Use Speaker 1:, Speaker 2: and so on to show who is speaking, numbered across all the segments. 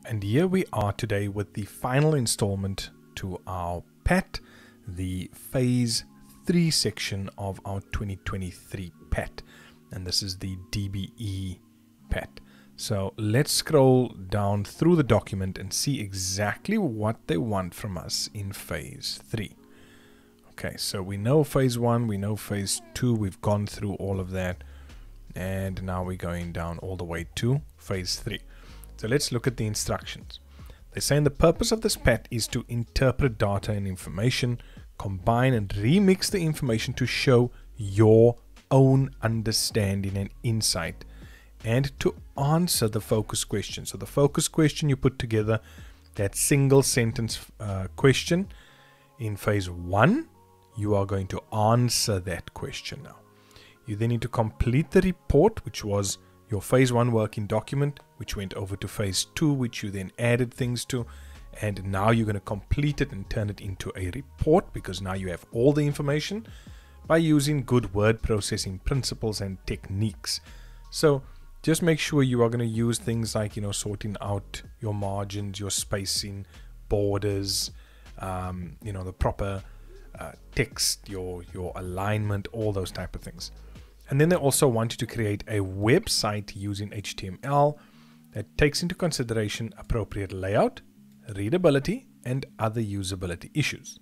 Speaker 1: And here we are today with the final installment to our PAT, the Phase 3 section of our 2023 PAT. And this is the DBE PAT. So let's scroll down through the document and see exactly what they want from us in Phase 3. Okay, so we know Phase 1, we know Phase 2, we've gone through all of that. And now we're going down all the way to Phase 3. So let's look at the instructions. They're saying the purpose of this PAT is to interpret data and information, combine and remix the information to show your own understanding and insight, and to answer the focus question. So the focus question, you put together that single sentence question. In Phase 1, you are going to answer that question now. You then need to complete the report, which was your Phase 1 working document, which went over to Phase 2, which you then added things to. And now you're going to complete it and turn it into a report, because now you have all the information by using good word processing principles and techniques. So just make sure you are going to use things like, sorting out your margins, your spacing, borders, the proper text, your alignment, all those type of things. And then they also want you to create a website using HTML that takes into consideration appropriate layout, readability, and other usability issues.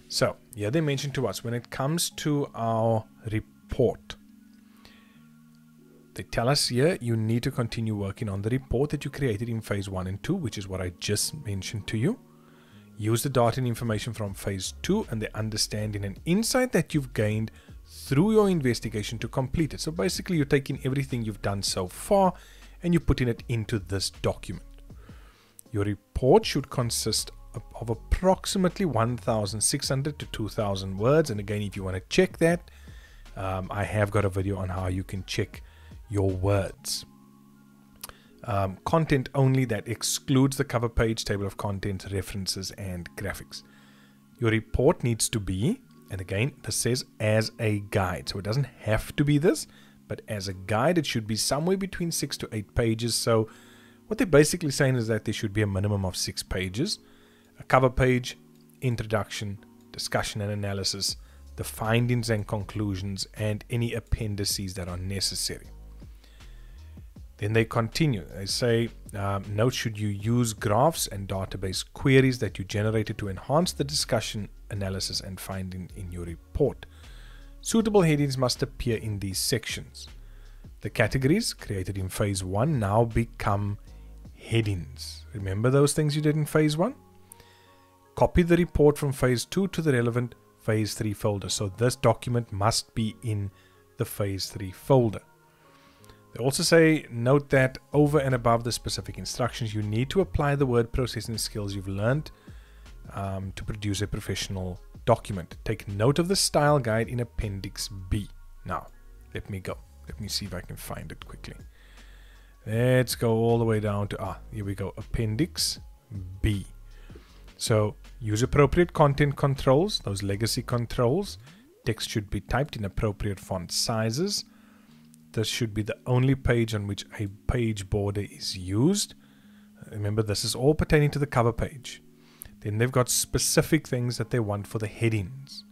Speaker 1: So here they mentioned to us, when it comes to our report, they tell us here you need to continue working on the report that you created in Phase 1 and 2, which is what I just mentioned to you. Use the data and information from Phase 2 and the understanding and insight that you've gained through your investigation to complete it. So basically you're taking everything you've done so far and you're putting it into this document. Your report should consist of approximately 1,600 to 2,000 words. And again, if you want to check that, I have got a video on how you can check your words. Content only, that excludes the cover page, table of contents, references, and graphics. Your report needs to be, and again, this says as a guide. So it doesn't have to be this, but as a guide, it should be somewhere between 6 to 8 pages. So what they're basically saying is that there should be a minimum of 6 pages. A cover page, introduction, discussion and analysis, the findings and conclusions, and any appendices that are necessary. Then they continue. They say, note, should you use graphs and database queries that you generated to enhance the discussion, analysis, and finding in your report. Suitable headings must appear in these sections. The categories created in Phase 1 now become headings. Remember those things you did in Phase 1? Copy the report from Phase 2 to the relevant Phase 3 folder. So this document must be in the Phase 3 folder. They also say, note that over and above the specific instructions, you need to apply the word processing skills you've learned to produce a professional document. Take note of the style guide in Appendix B. Now, let me go. Let me see if I can find it quickly. Let's go all the way down to, here we go, Appendix B. So, use appropriate content controls, those legacy controls. Text should be typed in appropriate font sizes. This should be the only page on which a page border is used. Remember, this is all pertaining to the cover page. Then they've got specific things that they want for the headings.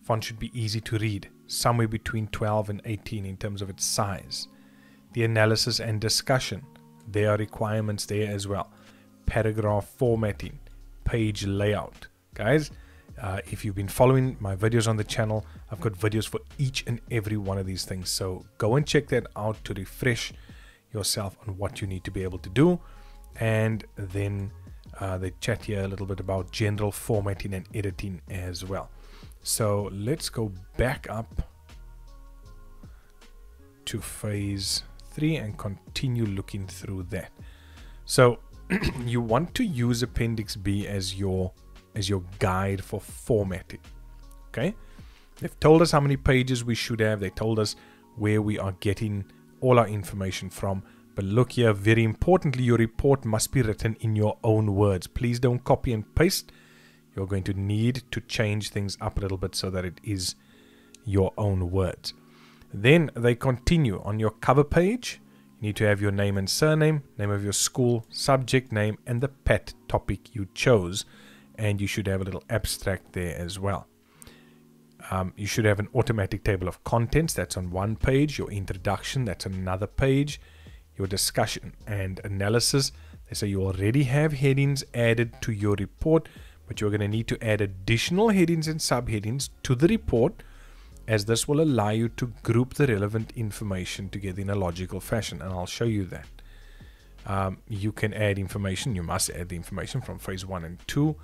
Speaker 1: Font should be easy to read, somewhere between 12 and 18 in terms of its size. The analysis and discussion, there are requirements there as well. Paragraph formatting, page layout. Guys, if you've been following my videos on the channel, I've got videos for each and every one of these things. So go and check that out to refresh yourself on what you need to be able to do. And then they chat here a little bit about general formatting and editing as well. So let's go back up to Phase 3 and continue looking through that. So you want to use Appendix B as your guide for formatting. Okay, they've told us how many pages we should have. They told us where we are getting all our information from. But look here, very importantly, your report must be written in your own words. Please don't copy and paste. You're going to need to change things up a little bit so that it is your own words. Then they continue on your cover page. You need to have your name and surname, name of your school, subject name, and the PAT topic you chose. And you should have a little abstract there as well. You should have an automatic table of contents. That's on one page. Your introduction, that's on another page. Your discussion and analysis. They say you already have headings added to your report, but you're going to need to add additional headings and subheadings to the report, as this will allow you to group the relevant information together in a logical fashion, and I'll show you that. You can add information, you must add the information from phase 1 and 2,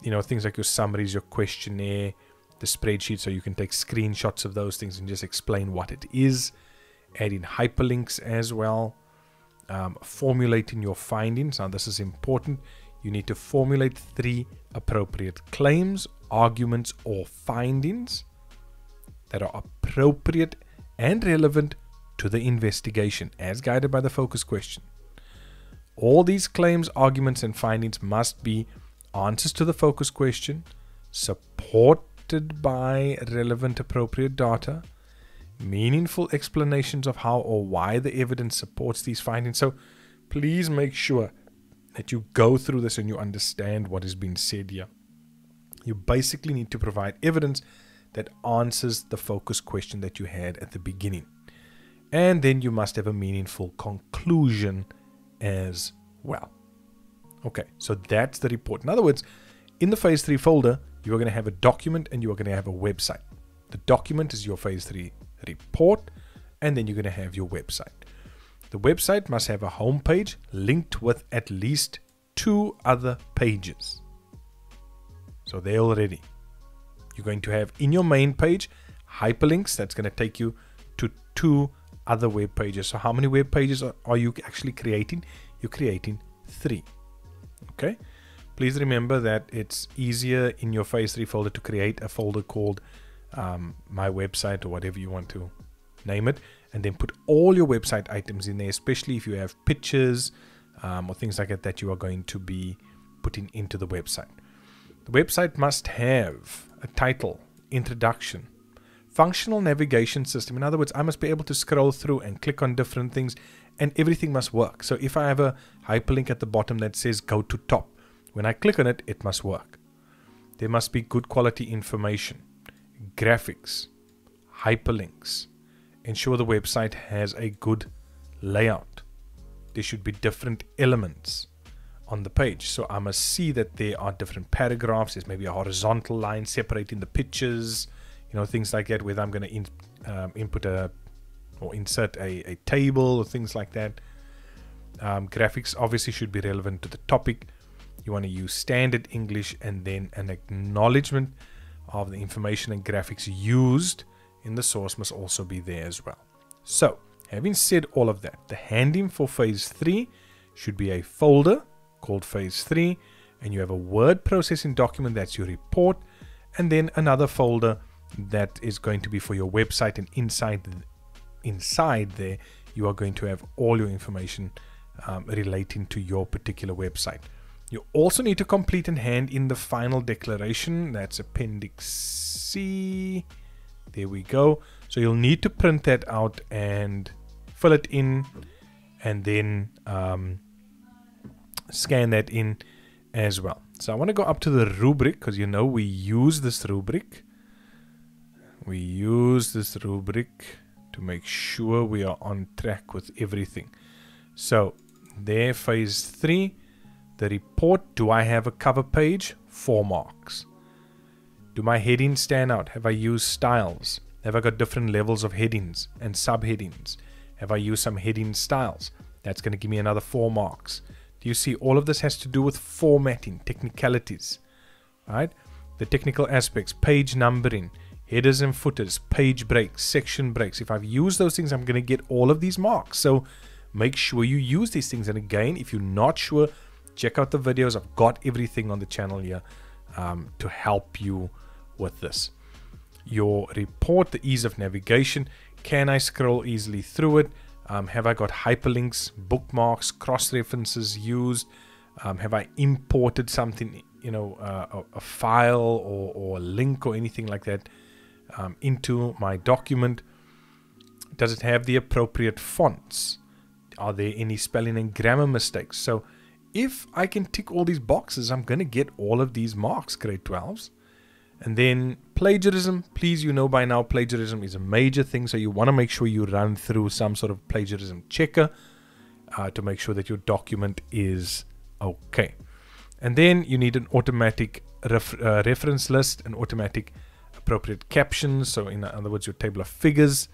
Speaker 1: you know, things like your summaries, your questionnaire, the spreadsheet, so you can take screenshots of those things and just explain what it is. Add in hyperlinks as well. Formulating your findings. Now this is important. You need to formulate 3 appropriate claims, arguments, or findings that are appropriate and relevant to the investigation as guided by the focus question. All these claims, arguments, and findings must be answers to the focus question, supported by relevant appropriate data, meaningful explanations of how or why the evidence supports these findings. So please make sure that you go through this and you understand what is being said here. You basically need to provide evidence that answers the focus question that you had at the beginning. And then you must have a meaningful conclusion as well. Okay, so that's the report. In other words, in the phase 3 folder, you are going to have a document and you are going to have a website. The document is your phase 3 report, and then you're going to have your website. The website must have a home page linked with at least 2 other pages. So they're all ready. You're going to have in your main page hyperlinks that's going to take you to 2 other web pages. So how many web pages are you actually creating? You're creating 3. Okay. Please remember that it's easier in your phase 3 folder to create a folder called my website, or whatever you want to name it, and then put all your website items in there, especially if you have pictures or things like that you are going to be putting into the website. The website must have a title, introduction, functional navigation system. In other words, I must be able to scroll through and click on different things, and everything must work. So if I have a hyperlink at the bottom that says go to top, when I click on it, it must work. There must be good quality information, graphics, hyperlinks. Ensure the website has a good layout. There should be different elements on the page. So I must see that there are different paragraphs. There's maybe a horizontal line separating the pictures, you know, things like that, whether I'm going to input or insert a table or things like that. Graphics obviously should be relevant to the topic. You want to use standard English, and then an acknowledgement of the information and graphics used in the source must also be there as well. So, having said all of that, the handing for phase 3 should be a folder called phase 3, and you have a word processing document, that's your report, and then another folder that is going to be for your website, and inside there you are going to have all your information relating to your particular website. You also need to complete and hand in the final declaration. That's Appendix C. There we go. So you'll need to print that out and fill it in, and then scan that in as well. So I want to go up to the rubric, because you know we use this rubric. We use this rubric to make sure we are on track with everything. So there, phase 3. The report, do I have a cover page? 4 marks. Do my headings stand out? Have I used styles? Have I got different levels of headings and subheadings? Have I used some heading styles? That's going to give me another 4 marks. Do you see all of this has to do with formatting, technicalities, right? The technical aspects, page numbering, headers and footers, page breaks, section breaks. If I've used those things, I'm going to get all of these marks. So make sure you use these things. And again, if you're not sure, check out the videos. I've got everything on the channel here to help you with this. Your report, the ease of navigation. Can I scroll easily through it? Have I got hyperlinks, bookmarks, cross-references used? Have I imported something, you know, a file or a link or anything like that into my document? Does it have the appropriate fonts? Are there any spelling and grammar mistakes? So if I can tick all these boxes, I'm going to get all of these marks, grade 12s. And then plagiarism, please, you know by now, plagiarism is a major thing. So you want to make sure you run through some sort of plagiarism checker to make sure that your document is okay. And then you need an automatic reference list, an automatic appropriate captions. So in other words, your table of figures,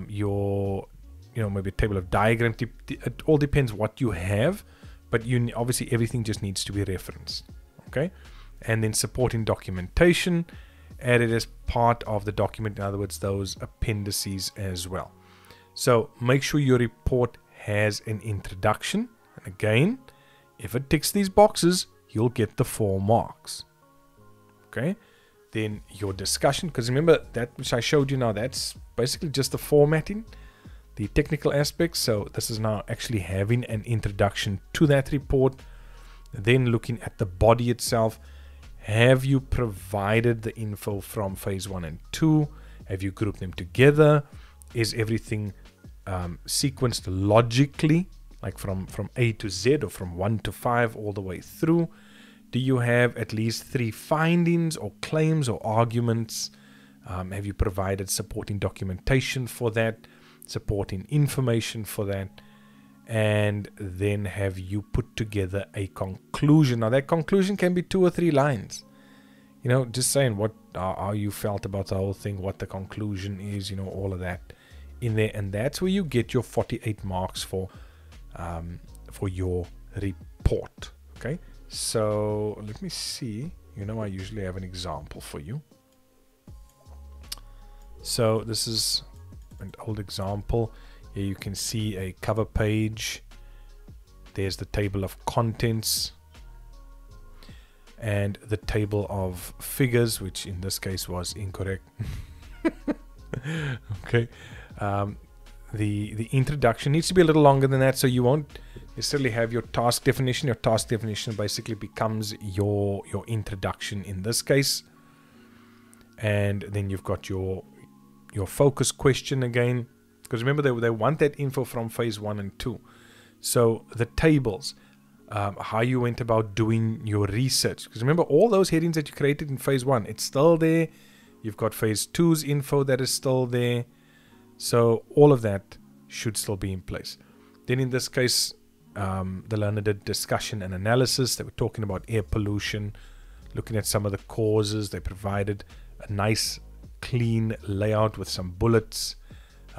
Speaker 1: your, maybe a table of diagrams. It all depends what you have, but obviously everything just needs to be referenced. Okay. And then supporting documentation added as part of the document. In other words, those appendices as well. So make sure your report has an introduction. And again, if it ticks these boxes, you'll get the 4 marks. Okay. Then your discussion, because remember that which I showed you now, that's basically just the formatting, the technical aspects. So this is now actually having an introduction to that report. Then looking at the body itself. Have you provided the info from phase 1 and 2? Have you grouped them together? Is everything sequenced logically, like from A to Z, or from 1 to 5 all the way through? Do you have at least 3 findings or claims or arguments? Have you provided supporting documentation for that, supporting information for that? And then have you put together a conclusion? Now that conclusion can be 2 or 3 lines. Just saying how you felt about the whole thing, what the conclusion is, all of that in there. And that's where you get your 48 marks for your report. Okay. So let me see. I usually have an example for you. So this is an old example. Here you can see a cover page. There's the table of contents and the table of figures, which in this case was incorrect. Okay. The introduction needs to be a little longer than that, so you won't necessarily have your task definition. Your task definition basically becomes your introduction in this case. And then you've got your focus question again. Because remember, they want that info from phase 1 and 2. So the tables, how you went about doing your research. Because remember, all those headings that you created in phase 1, it's still there. You've got phase 2's info that is still there. So all of that should still be in place. Then in this case, the learner did discussion and analysis. They were talking about air pollution, looking at some of the causes. They provided a nice, clean layout with some bullets.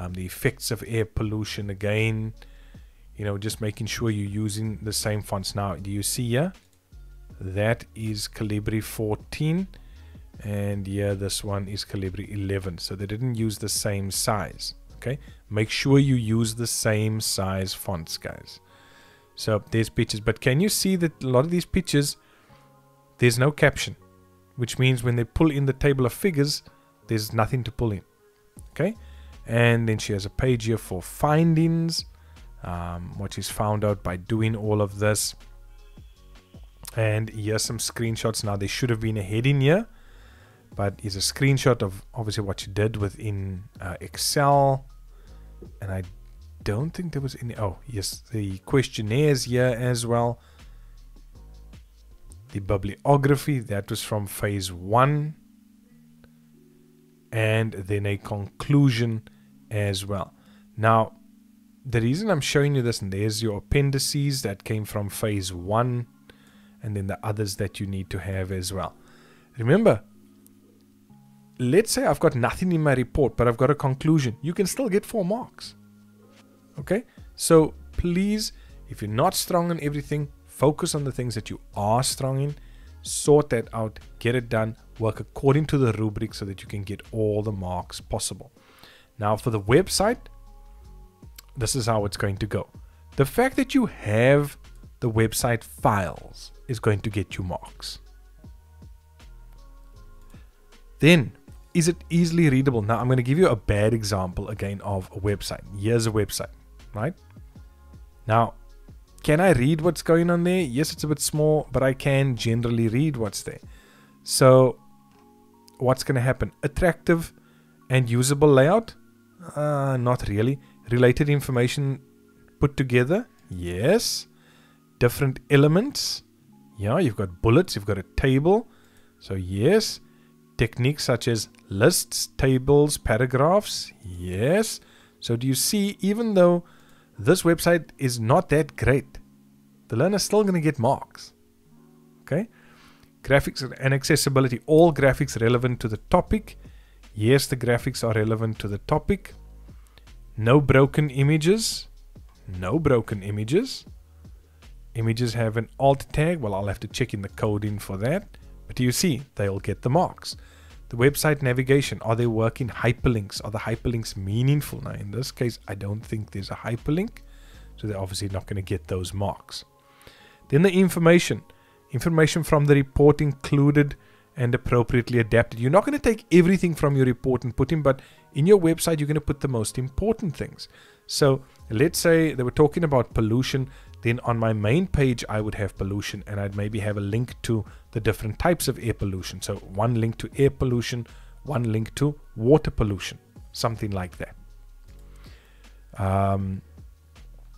Speaker 1: The effects of air pollution again, just making sure you're using the same fonts. Now, do you see here? That is Calibri 14, and yeah, this one is Calibri 11. So they didn't use the same size. Okay, make sure you use the same size fonts, guys. So there's pictures, but can you see that a lot of these pictures, there's no caption, which means when they pull in the table of figures, there's nothing to pull in. Okay. And then she has a page here for findings, what she's found out by doing all of this. And here's some screenshots. Now, there should have been a heading here, but here's a screenshot of obviously what she did within Excel. And I don't think there was any. Oh, yes, the questionnaires here as well. The bibliography, that was from phase 1. And then a conclusion as well. Now, the reason I'm showing you this, and there's your appendices that came from phase 1, and then the others that you need to have as well. Remember, let's say I've got nothing in my report, but I've got a conclusion. You can still get 4 marks. Okay? So please, if you're not strong on everything, focus on the things that you are strong in. Sort that out, get it done, work according to the rubric so that you can get all the marks possible. Now for the website, this is how it's going to go. The fact that you have the website files is going to get you marks. Then, is it easily readable? Now I'm going to give you a bad example again of a website. Here's a website, right? Now, can I read what's going on there? Yes, it's a bit small, but I can generally read what's there. So what's going to happen? Attractive and usable layout? Not really. Related information put together. Yes. Different elements. Yeah, you've got bullets, you've got a table. So yes. Techniques such as lists, tables, paragraphs. Yes. So do you see, even though this website is not that great, the learner's still going to get marks. Okay. Graphics and accessibility. All graphics relevant to the topic. Yes, the graphics are relevant to the topic. No broken images. No broken images. Images have an alt tag. Well, I'll have to check in the coding for that. But you see, they'll get the marks. The website navigation. Are they working hyperlinks? Are the hyperlinks meaningful? Now, in this case, I don't think there's a hyperlink. So they're obviously not going to get those marks. Then the information. Information from the report included and appropriately adapted. You're not going to take everything from your report and put in, but in your website, you're going to put the most important things. So let's say they were talking about pollution. Then on my main page, I would have pollution, and I'd maybe have a link to the different types of air pollution. So one link to air pollution, one link to water pollution, something like that.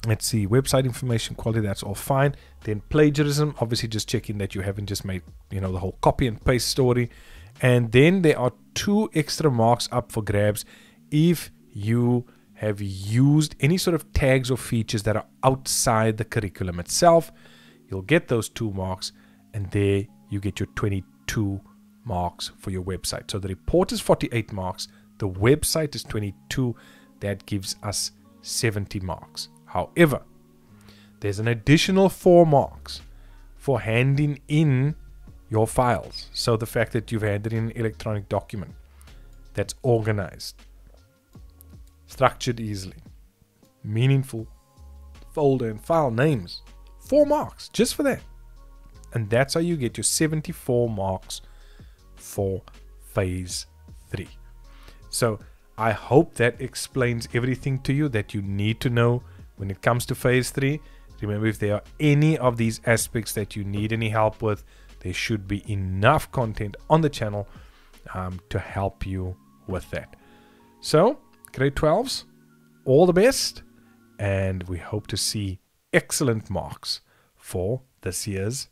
Speaker 1: Let's see, website information quality, that's all fine. Then plagiarism, obviously just checking that you haven't just made, the whole copy and paste story. And then there are 2 extra marks up for grabs if you have used any sort of tags or features that are outside the curriculum itself. You'll get those 2 marks, and there you get your 22 marks for your website. So the report is 48 marks, the website is 22. That gives us 70 marks. However, there's an additional 4 marks for handing in your files. So the fact that you've handed in an electronic document that's organized, structured easily, meaningful folder and file names. 4 marks just for that. And that's how you get your 74 marks for phase 3. So I hope that explains everything to you that you need to know when it comes to phase 3. Remember, if there are any of these aspects that you need any help with, there should be enough content on the channel to help you with that. So, grade 12s, all the best, and we hope to see excellent marks for this year's